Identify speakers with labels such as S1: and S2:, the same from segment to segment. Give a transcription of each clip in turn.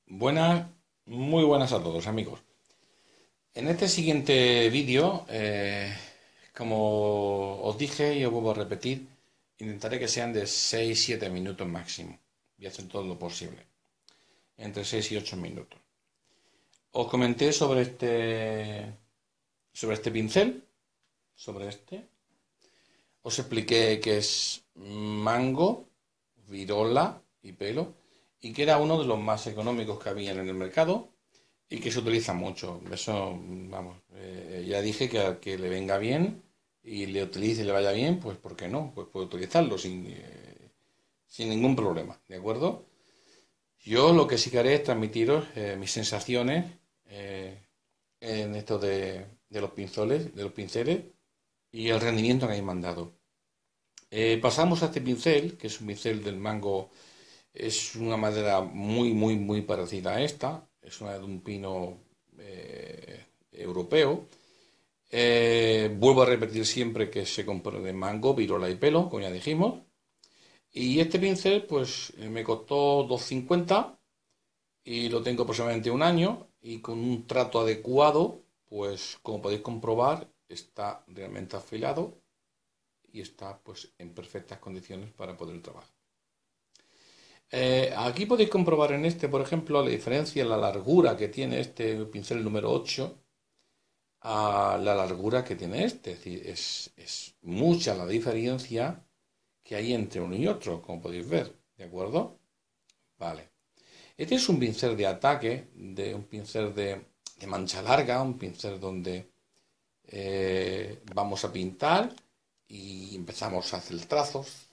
S1: Buenas, muy buenas a todos amigos. En este siguiente vídeo, como os dije y os vuelvo a repetir, intentaré que sean de 6-7 minutos máximo. Voy a hacer todo lo posible, entre 6 y 8 minutos. Os comenté sobre este pincel, sobre este. Os expliqué que es mango, virola y pelo, y que era uno de los más económicos que había en el mercado y que se utiliza mucho. Eso, vamos, ya dije que al que le venga bien y le utilice y le vaya bien, pues ¿por qué no? Pues puede utilizarlo sin ningún problema, ¿de acuerdo? Yo lo que sí que haré es transmitiros mis sensaciones eh, en esto de los pinceles y el rendimiento que habéis mandado. Pasamos a este pincel, que es un pincel del mango. Es una madera muy, muy, muy parecida a esta. Es una de un pino europeo. Vuelvo a repetir siempre que se compone de mango, virola y pelo, como ya dijimos. Y este pincel, pues me costó 2,50 y lo tengo aproximadamente un año. Y con un trato adecuado, pues como podéis comprobar, está realmente afilado y está pues en perfectas condiciones para poder trabajar. Aquí podéis comprobar en este, por ejemplo, la diferencia en la largura que tiene este pincel número 8 a la largura que tiene este. Es decir, es mucha la diferencia que hay entre uno y otro, como podéis ver. ¿De acuerdo? Vale. Este es un pincel de ataque, un pincel de mancha larga, un pincel donde vamos a pintar y empezamos a hacer trazos.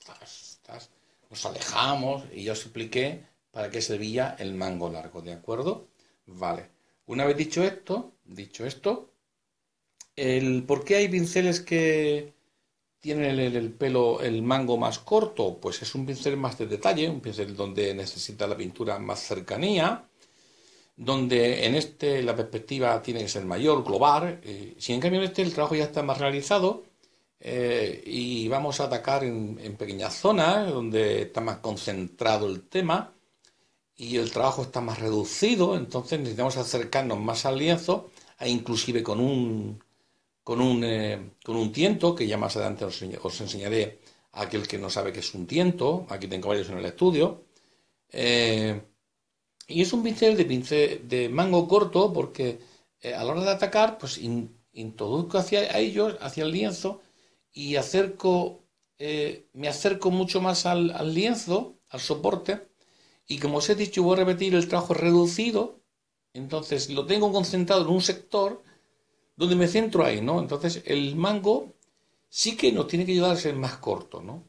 S1: Nos alejamos y ya os expliqué para qué servía el mango largo, ¿de acuerdo? Vale. Una vez dicho esto, ¿por qué hay pinceles que tienen el pelo, el mango más corto? Pues es un pincel más de detalle, un pincel donde necesita la pintura más cercanía, donde en este la perspectiva tiene que ser mayor, global. Si en cambio en este el trabajo ya está más realizado, y vamos a atacar en pequeñas zonas donde está más concentrado el tema y el trabajo está más reducido, entonces necesitamos acercarnos más al lienzo, e inclusive con un tiento, que ya más adelante os enseñaré a aquel que no sabe qué es un tiento. Aquí tengo varios en el estudio. Eh, y es un pincel de mango corto porque a la hora de atacar, pues introduzco hacia ellos, hacia el lienzo, y me acerco mucho más al lienzo, al soporte, y como os he dicho, voy a repetir, el trabajo es reducido, entonces lo tengo concentrado en un sector donde me centro ahí, ¿no? Entonces el mango sí que nos tiene que ayudar a ser más corto, ¿no?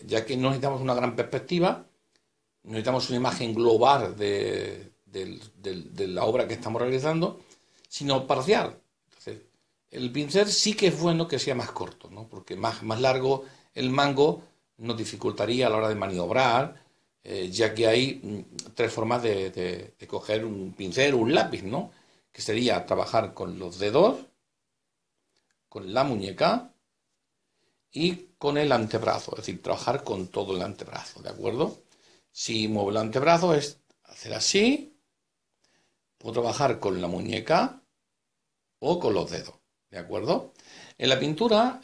S1: Ya que no necesitamos una gran perspectiva, necesitamos una imagen global de la obra que estamos realizando, sino parcial. Entonces, el pincel sí que es bueno que sea más corto, ¿no? Porque más largo el mango nos dificultaría a la hora de maniobrar, ya que hay tres formas de coger un pincel o un lápiz, ¿no? Que sería trabajar con los dedos, con la muñeca y con el antebrazo, es decir, trabajar con todo el antebrazo, ¿de acuerdo? Si muevo el antebrazo es hacer así, puedo trabajar con la muñeca o con los dedos, ¿de acuerdo? En la pintura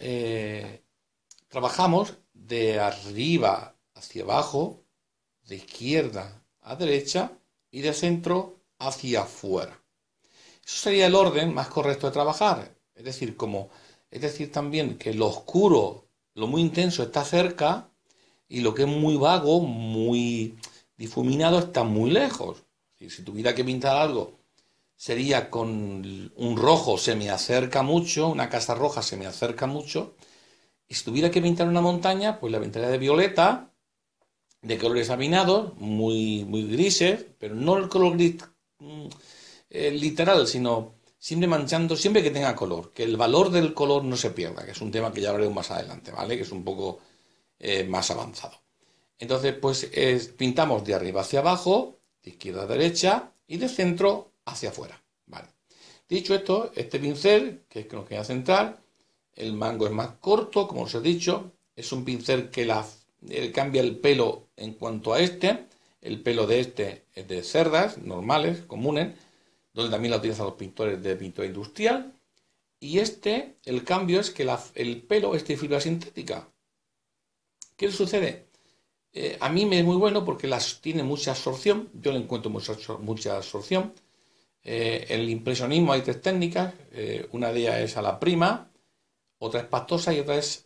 S1: trabajamos de arriba hacia abajo, de izquierda a derecha y de centro hacia afuera. Eso sería el orden más correcto de trabajar. Es decir también que lo oscuro, lo muy intenso está cerca y lo que es muy vago, muy difuminado está muy lejos. Si tuviera que pintar algo, sería con un rojo se me acerca mucho, una casa roja se me acerca mucho, y si tuviera que pintar una montaña, pues la pintaría de violeta, de colores afinados, muy, muy grises, pero no el color gris literal, sino siempre manchando, siempre que tenga color, que el valor del color no se pierda, que es un tema que ya hablaré más adelante, ¿vale? Que es un poco más avanzado. Entonces, pues pintamos de arriba hacia abajo, de izquierda a derecha y de centro hacia afuera, ¿vale? Dicho esto, este pincel, que es con lo que voy a centrar, el mango es más corto, como os he dicho, es un pincel que cambia el pelo en cuanto a este, El pelo de este es de cerdas normales, comunes, donde también la utilizan los pintores de pintura industrial. Y este, el cambio es que el pelo es de fibra sintética. ¿Qué le sucede? A mí me es muy bueno porque tiene mucha absorción, yo le encuentro mucha absorción. En el impresionismo hay tres técnicas, una de ellas es a la prima, otra es pastosa y otra es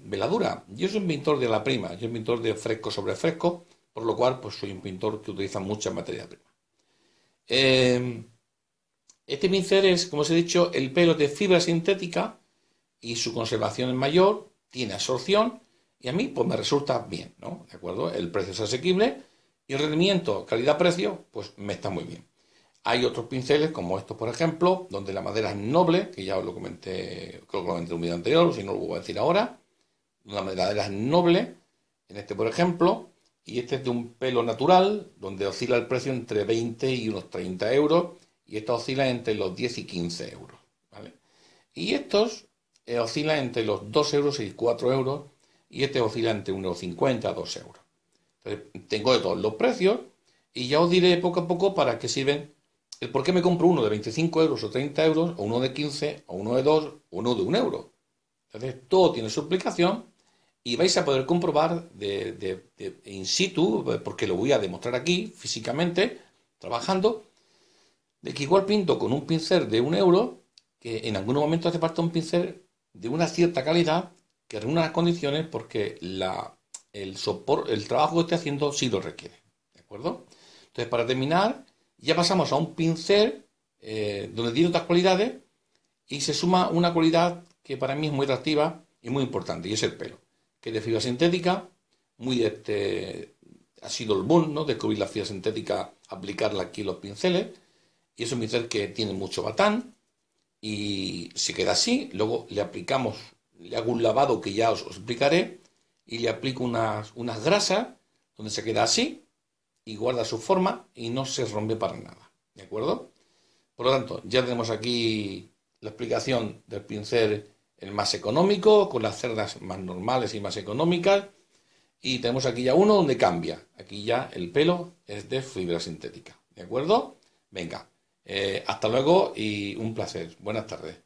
S1: veladura. Yo soy un pintor de la prima, yo soy un pintor de fresco sobre fresco, por lo cual pues soy un pintor que utiliza mucha materia prima. Este pincel es, como os he dicho, el pelo de fibra sintética y su conservación es mayor, tiene absorción y a mí pues me resulta bien, ¿no? ¿De acuerdo? El precio es asequible y el rendimiento, calidad-precio, pues me está muy bien. Hay otros pinceles como estos, por ejemplo, donde la madera es noble, que ya os lo comenté, creo que lo comenté en un vídeo anterior, si no lo voy a decir ahora. La madera es noble, en este, por ejemplo, y este es de un pelo natural, donde oscila el precio entre 20 y unos 30 euros, y esta oscila entre los 10 y 15 euros, ¿vale? Y estos oscilan entre los 2 euros y 4 euros, y este oscila entre 1,50 a 2 euros. Entonces, tengo de todos los precios, y ya os diré poco a poco para qué sirven. El por qué me compro uno de 25 euros o 30 euros, o uno de 15, o uno de 2, o uno de 1 euro. Entonces, todo tiene su aplicación y vais a poder comprobar de in situ, porque lo voy a demostrar aquí físicamente, trabajando, de que igual pinto con un pincel de 1 euro, que en algún momento hace falta un pincel de una cierta calidad, que reúna las condiciones porque el trabajo que estoy haciendo sí lo requiere. ¿De acuerdo? Entonces, para terminar, ya pasamos a un pincel donde tiene otras cualidades y se suma una cualidad que para mí es muy atractiva y muy importante, y es el pelo, que es de fibra sintética, ha sido el boom, ¿no? Descubrir la fibra sintética, aplicarla aquí en los pinceles, y es un pincel que tiene mucho batán y se queda así. Luego le hago un lavado que ya os explicaré, y le aplico unas grasas donde se queda así y guarda su forma y no se rompe para nada, ¿de acuerdo? Por lo tanto, ya tenemos aquí la explicación del pincel el más económico, con las cerdas más normales y más económicas, y tenemos aquí ya uno donde cambia. Aquí ya el pelo es de fibra sintética, ¿de acuerdo? Venga, hasta luego y un placer. Buenas tardes.